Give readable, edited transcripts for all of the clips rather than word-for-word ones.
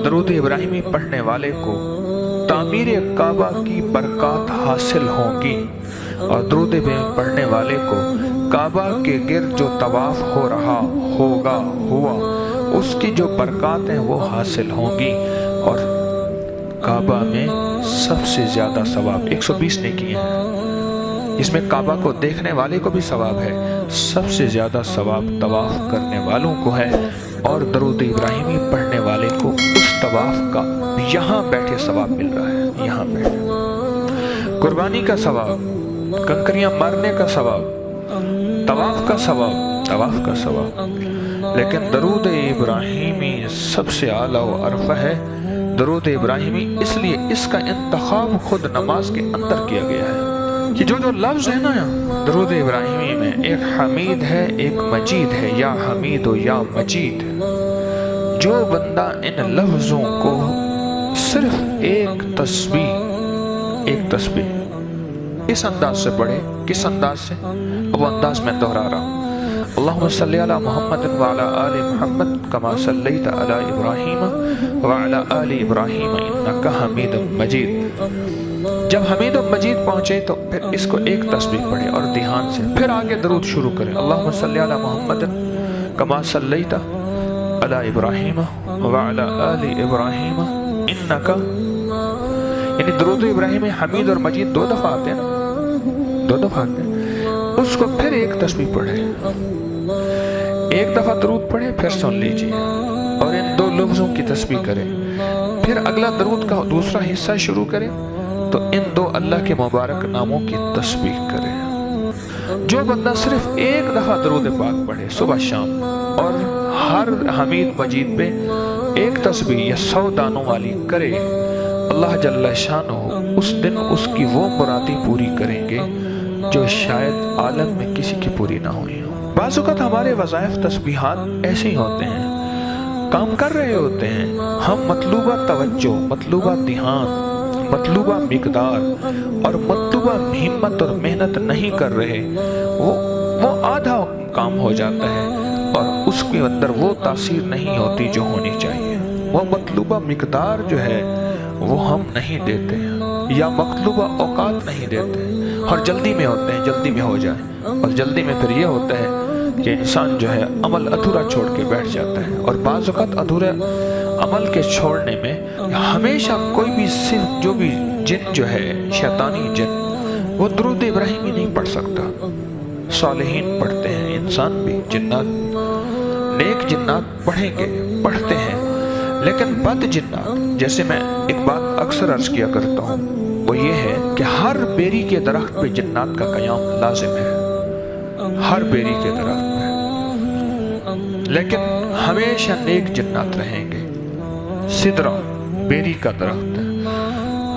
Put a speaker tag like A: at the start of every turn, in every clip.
A: درود ابراہیمی پڑھنے والے کو تعمیر کعبہ کی برکات حاصل ہوں گی، اور درود ابراہیمی پڑھنے والے کو کعبہ کے گرد جو طواف ہو رہا ہوا اس کی جو برکات ہیں وہ حاصل ہوں گی، اور کعبہ میں سب سے زیادہ ثواب 120 نیکیاں ہیں، اس میں کعبہ کو دیکھنے والے کو بھی ثواب ہے، سب سے زیادہ ثواب طواف کرنے والوں کو ہے، اور درود ابراہیمی پڑھنے والے کو اس طواف کا یہاں بیٹھے ثواب مل رہا ہے، یہاں بیٹھے قربانی کا ثواب، کنکریاں مارنے کا ثواب، طواف کا ثواب، لیکن درود ابراہیمی سب سے اعلیٰ و ارفع ہے۔ درود ابراہیمی اس لیے اس کا انتخاب خود نماز کے اندر کیا گیا ہے کہ جو لفظ ہے نا درود ابراہیمی میں، ایک حمید ہے ایک مجید ہے، یا حمید و یا مجید، جو بندہ ان لفظوں کو صرف ایک تسبیح اس انداز سے پڑھے، کس انداز سے؟ وہ انداز میں دہرا رہا ہوں، اللہم صلی علی محمد وعلی آل محمد کما صلیت علی ابراہیم وعلی آل ابراہیم انکا حمید مجید۔ جب حمید مجید پہنچے تو پھر اس کو ایک تسبیح پڑھے اور دھیان سے، پھر آگے درود شروع کریں، اللہم صلی علی محمد کما صلیت علی ابراہیم وعلی آل ابراہیم انکا، یعنی درود ابراہیم میں حمید اور مجید دو دفعہ آتے ہیں، اس کو پھر ایک تسبیح پڑھے، ایک دفعہ درود پڑھے پھر سن لیجئے اور ان دو لفظوں کی تسبیح کرے، پھر اگلا درود کا دوسرا حصہ شروع کرے تو ان دو اللہ کے مبارک ناموں کی تسبیح کرے۔ جو بندہ صرف ایک دفعہ درود پاک پڑھے صبح شام اور ہر حمید مجید پہ ایک تسبیح یا 100 دانوں والی کرے، اللہ جل شانہ اس دن اس کی وہ مرادیں پوری کریں گے جو شاید عالم میں کسی کی پوری نہ ہوئی ہوں۔ بعض اوقات ہمارے وظائف تسبیحات ایسے ہی ہوتے ہیں، کام کر رہے ہوتے ہیں، ہم مطلوبہ توجہ، مطلوبہ دھیان، مطلوبہ مقدار اور مطلوبہ ہمت اور محنت نہیں کر رہے، وہ آدھا کام ہو جاتا ہے اور اس کے اندر وہ تاثیر نہیں ہوتی جو ہونی چاہیے، وہ مطلوبہ مقدار جو ہے وہ ہم نہیں دیتے یا مطلوبہ اوقات نہیں دیتے، اور جلدی میں ہوتے ہیں، جلدی میں ہو جائے، اور جلدی میں پھر یہ ہوتا ہے کہ انسان جو ہے عمل ادھورا چھوڑ کے بیٹھ جاتا ہے، اور بعض اوقات ادھورے عمل کے چھوڑنے میں ہمیشہ کوئی بھی صرف جو بھی جن جو ہے شیطانی جن وہ درود ابراہیمی نہیں پڑھ سکتا، صالحین پڑھتے ہیں، انسان بھی، جنات، نیک جنات پڑھتے ہیں، لیکن بد جنات، جیسے میں ایک بات اکثر عرض کیا کرتا ہوں، وہ یہ ہے کہ ہر بیری کے درخت پہ جنات کا قیام لازم ہے، ہر بیری کے درخت پہ، لیکن ہمیشہ نیک جنات رہیں گے، سدرہ بیری کا درخت ہے،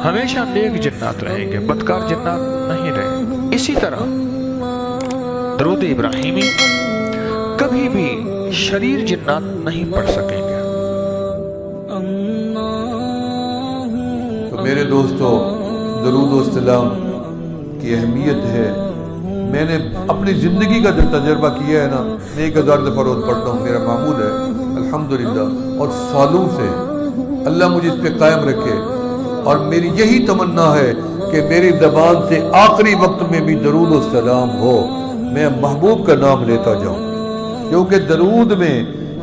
A: ہمیشہ نیک جنات رہیں گے، بدکار جنات نہیں رہیں گے۔ اسی طرح درود ابراہیمی کبھی بھی شریر جنات نہیں پڑھ سکیں گے۔
B: تو میرے دوستو، درود و سلام کی اہمیت ہے، میں نے اپنی زندگی کا جو تجربہ کیا ہے نا، میں 1000 دفعہ روز پڑھتا ہوں، میرا معمول ہے الحمدللہ، اور سالوں سے اللہ مجھے اس پہ قائم رکھے، اور میری یہی تمنا ہے کہ میری زبان سے آخری وقت میں بھی درود و سلام ہو، میں محبوب کا نام لیتا جاؤں، کیونکہ درود میں،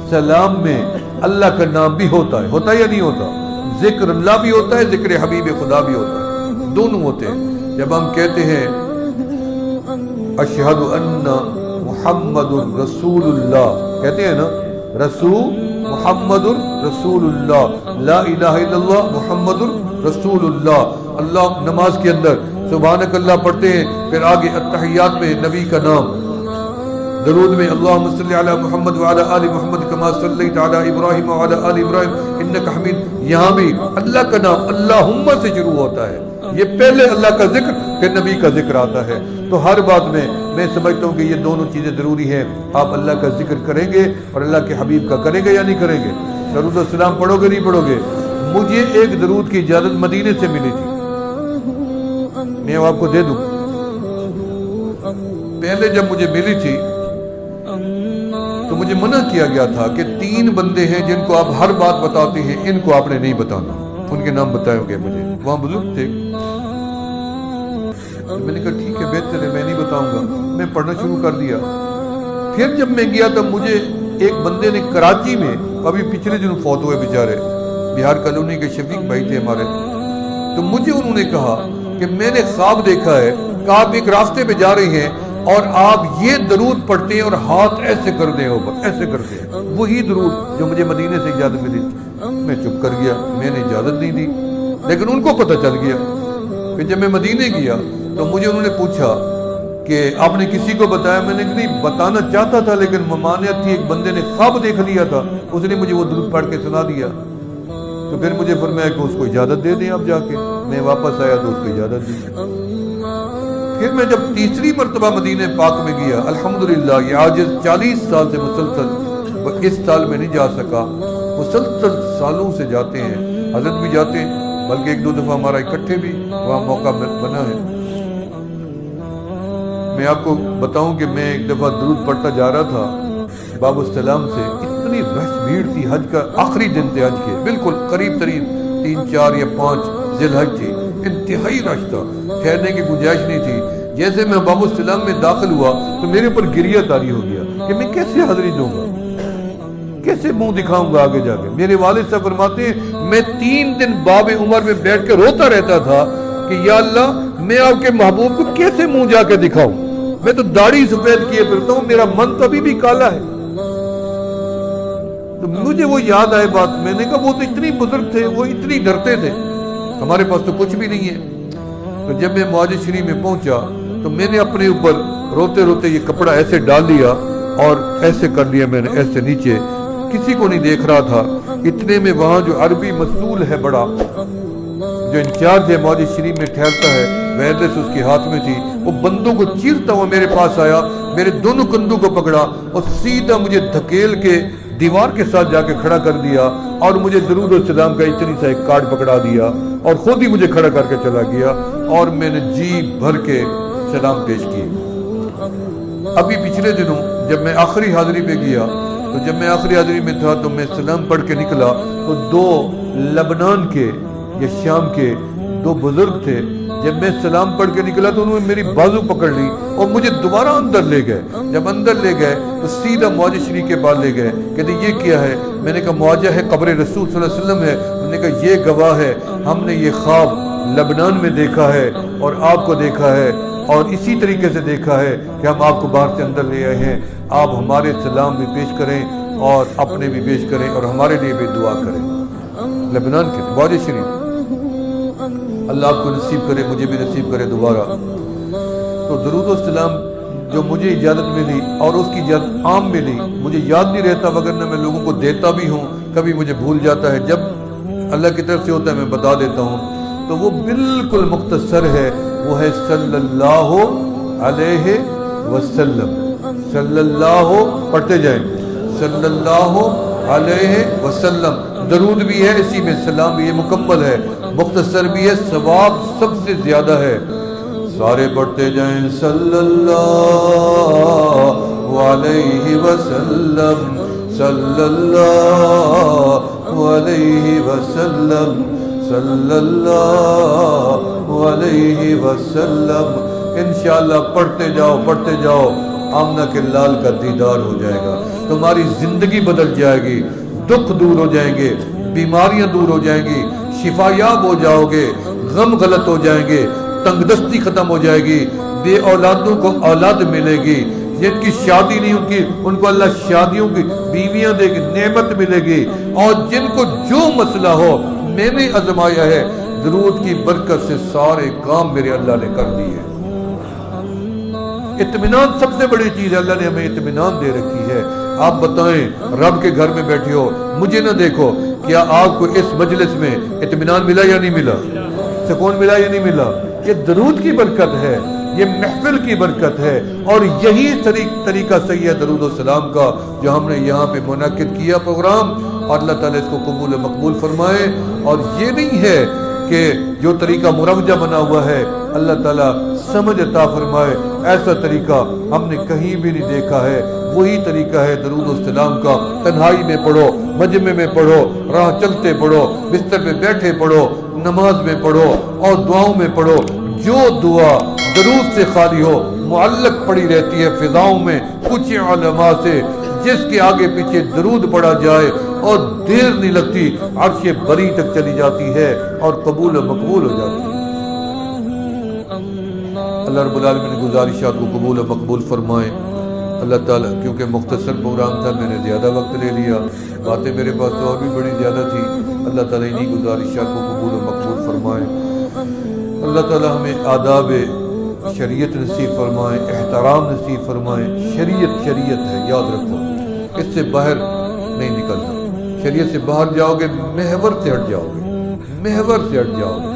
B: سلام میں اللہ کا نام بھی ہوتا ہے یا نہیں ہوتا؟ ذکر اللہ بھی ہوتا ہے، ذکر حبیب خدا بھی ہوتا ہے، دونوں ہوتے ہیں۔ جب ہم کہتے ہیں اشہد ان محمد رسول اللہ، کہتے ہیں نا رسول محمد رسول اللہ، لا الہ الا اللہ محمد رسول اللہ، اللہ نماز کے اندر سبحانک اللہ پڑھتے ہیں، پھر آگے التحیات میں نبی کا نام، درود میں اللہم صلی علی محمد وعلی آل محمد کما صلیت علی ابراہیم وعلی آل ابراہیم انک حمید، یہاں بھی اللہ کا نام اللہم سے شروع ہوتا ہے، یہ پہلے اللہ کا ذکر پھر نبی کا ذکر آتا ہے۔ تو ہر بات میں سمجھتا ہوں کہ یہ دونوں چیزیں ضروری ہیں، آپ اللہ کا ذکر کریں گے اور اللہ کے حبیب کا کریں گے یا نہیں کریں گے؟ درود و سلام پڑھو گے نہیں پڑھو گے؟ مجھے ایک درود کی اجازت مدینے سے ملی تھی، میں آپ کو دے دوں، پہلے جب مجھے ملی تھی تو مجھے منع کیا گیا تھا کہ 3 بندے ہیں جن کو آپ ہر بات بتاتے ہیں، ان کو آپ نے نہیں بتانا، ان کے نام بتائیں گے مجھے۔ وہاں بزرگ تھے، میں نے کہا ٹھیک ہے بہتر ہے، میں نہیں بتاؤں گا۔ میں پڑھنا شروع کر دیا۔ پھر جب میں گیا تب مجھے ایک بندے نے کراچی میں، ابھی پچھلے دنوں فوت ہوئے بیچارے، بہار کالونی کے شفیق بھائی تھے ہمارے، تو مجھے انہوں نے کہا کہ میں نے خواب دیکھا ہے کہ آپ ایک راستے پہ جا رہے ہیں اور آپ یہ درود پڑھتے ہیں اور ہاتھ ایسے کر دیں اوپر، ایسے کرتے ہیں، وہی درود جو مجھے مدینے سے اجازت ملی تھی۔ میں چپ کر گیا، میں نے اجازت نہیں دی، لیکن ان کو پتہ چل گیا۔ پھر جب میں مدینے گیا تو مجھے انہوں نے پوچھا کہ آپ نے کسی کو بتایا؟ میں نے نہیں بتانا چاہتا تھا لیکن ممانعت تھی، ایک بندے نے خواب دیکھ لیا تھا، اس نے مجھے وہ درود پڑھ کے سنا دیا۔ تو پھر مجھے فرمایا کہ اس کو اجازت دے دیں آپ جا کے۔ میں واپس آیا تو اس کو اجازت دی۔ پھر میں جب تیسری مرتبہ مدینہ پاک میں گیا، الحمدللہ یہ آج 40 سال سے مسلسل، اس سال میں نہیں جا سکا، مسلسل سالوں سے جاتے ہیں، حضرت بھی جاتے ہیں، بلکہ 1-2 دفعہ ہمارا اکٹھے بھی وہاں موقع بنا ہے۔ میں آپ کو بتاؤں کہ میں ایک دفعہ درود پڑھتا جا رہا تھا باب السلام سے، اتنی رش بھیڑ تھی، حج کا آخری دن تھے، حج کے بالکل قریب ترین 3, 4 یا 5 ذی الحج تھی، انتہائی رش تھا، ٹھہرنے کی گنجائش نہیں تھی۔ جیسے میں باب السلام میں داخل ہوا تو میرے اوپر گریہ طاری ہو گیا کہ میں کیسے حاضری دوں گا، کیسے منہ دکھاؤں گا آگے جا کے۔ میرے والد صاحب فرماتے ہیں میں 3 دن باب عمر میں بیٹھ کے روتا رہتا تھا کہ یا اللہ میں آپ کے محبوب کو کیسے منہ جا کے دکھاؤں، میں تو داڑھی سفید کیے پھرتا ہوں، میرا من تو ابھی بھی کالا ہے۔ تو مجھے وہ یاد آئے بات، میں نے کہا وہ تو اتنی بزرگ تھے، وہ اتنی ڈرتے تھے، ہمارے پاس تو کچھ بھی نہیں ہے۔ تو جب میں معاذ شریف میں پہنچا تو میں نے اپنے اوپر روتے روتے یہ کپڑا ایسے ڈال لیا اور ایسے کر لیا، میں نے ایسے نیچے، کسی کو نہیں دیکھ رہا تھا۔ اتنے میں وہاں جو عربی مسئول ہے بڑا، جو انچارج ہے معاذ شریف میں ٹھہرتا ہے، وائرلیس اس کے ہاتھ میں تھی، وہ بندوں کو چیرتا ہوا میرے پاس آیا، میرے دونوں کندھوں کو پکڑا اور سیدھا مجھے دھکیل کے دیوار کے ساتھ جا کے کھڑا کر دیا اور مجھے درود و سلام کا اتنی سا ایک کارڈ پکڑا دیا اور خود ہی مجھے کھڑا کر کے چلا گیا اور میں نے جی بھر کے سلام پیش کی۔ ابھی پچھلے دنوں جب میں آخری حاضری پہ گیا تو جب میں آخری حاضری میں تھا تو میں سلام پڑھ کے نکلا تو 2 لبنان کے یا شام کے 2 بزرگ تھے، جب میں سلام پڑھ کے نکلا تو انہوں نے میری بازو پکڑ لی اور مجھے دوبارہ اندر لے گئے۔ جب اندر لے گئے تو سیدھا معاذ شریف کے پاس لے گئے، کہتے یہ کیا ہے؟ میں نے کہا معاذہ ہے، قبر رسول صلی اللہ علیہ وسلم ہے۔ انہوں نے کہا یہ گواہ ہے، ہم نے یہ خواب لبنان میں دیکھا ہے اور آپ کو دیکھا ہے اور اسی طریقے سے دیکھا ہے کہ ہم آپ کو باہر سے اندر لے آئے ہیں، آپ ہمارے سلام بھی پیش کریں اور اپنے بھی پیش کریں اور ہمارے لیے بھی دعا کریں۔ لبنان کے معاذ شریف، اللہ آپ کو نصیب کرے، مجھے بھی نصیب کرے دوبارہ۔ تو درود و سلام جو مجھے اجازت ملی اور اس کی اجازت عام ملی، مجھے یاد نہیں رہتا وگرنہ میں لوگوں کو دیتا بھی ہوں، کبھی مجھے بھول جاتا ہے، جب اللہ کی طرف سے ہوتا ہے میں بتا دیتا ہوں۔ تو وہ بالکل مختصر ہے، وہ ہے صلی اللہ علیہ وسلم، صلی اللہ پڑھتے جائیں، صلی اللہ علیہ وسلم، درود بھی ہے اسی میں، سلام بھی ہے، مکمل ہے، مختصر بھی ہے، ثواب سب سے زیادہ ہے۔ سارے پڑھتے جائیں صلی اللہ علیہ وسلم، صلی اللہ علیہ وسلم، صلی اللہ علیہ وسلم۔ انشاءاللہ پڑھتے جاؤ پڑھتے جاؤ، آمنہ کے لال کا دیدار ہو جائے گا، تمہاری زندگی بدل جائے گی، دکھ دور ہو جائیں گے، بیماریاں دور ہو جائیں گی، شفا یاب ہو جاؤ گے، غم غلط ہو جائیں گے، تنگ دستی ختم ہو جائے گی، بے اولادوں کو اولاد ملے گی، جن کی شادی نہیں ان کو اللہ شادیوں کی بیویاں دے گی، نعمت ملے گی، اور جن کو جو مسئلہ ہو میں نے آزمایا ہے، درود کی برکت سے سارے کام میرے اللہ نے کر دیے۔ اطمینان سب سے بڑی چیز ہے، اللہ نے ہمیں اطمینان دے رکھی ہے۔ آپ بتائیں، رب کے گھر میں بیٹھے ہو، مجھے نہ دیکھو، کیا آپ کو اس مجلس میں اطمینان ملا یا نہیں ملا؟ سکون ملا یا نہیں ملا؟ یہ درود کی برکت ہے، یہ محفل کی برکت ہے، اور یہی طریقہ صحیح ہے درود و سلام کا جو ہم نے یہاں پہ منعقد کیا پروگرام، اور اللہ تعالیٰ اس کو قبول و مقبول فرمائے۔ اور یہ نہیں ہے کہ جو طریقہ مروجہ بنا ہوا ہے اللہ تعالیٰ سمجھ عطا فرمائے. ایسا طریقہ ہم نے کہیں بھی نہیں دیکھا ہے. وہی طریقہ ہے درود السلام کا. تنہائی میں پڑھو, مجمع میں پڑھو, راہ چلتے پڑھو, بستر میں بیٹھے پڑھو, نماز میں پڑھو اور دعاؤں میں پڑھو. جو دعا درود سے خالی ہو معلق پڑی رہتی ہے فضاؤں میں کچھ علماء سے. جس کے آگے پیچھے درود پڑھا جائے اور دیر نہیں لگتی, عرش بری تک چلی جاتی ہے اور قبول و مقبول ہو جاتی ہے. اللہ رب العالمین نے گزارشات کو قبول و مقبول فرمائے. اللہ تعالیٰ, کیونکہ مختصر پروگرام تھا میں نے زیادہ وقت لے لیا, باتیں میرے پاس تو اور بھی بڑی زیادہ تھی. اللہ تعالیٰ انہی گزارشات کو قبول و مقبول فرمائے. اللہ تعالیٰ ہمیں آداب شریعت نصیب فرمائے, احترام نصیب فرمائے. شریعت ہے, یاد رکھو, اس سے باہر نہیں نکلنا. شریعت سے باہر جاؤ گے محور سے ہٹ جاؤ گے, محور سے ہٹ جاؤ گے.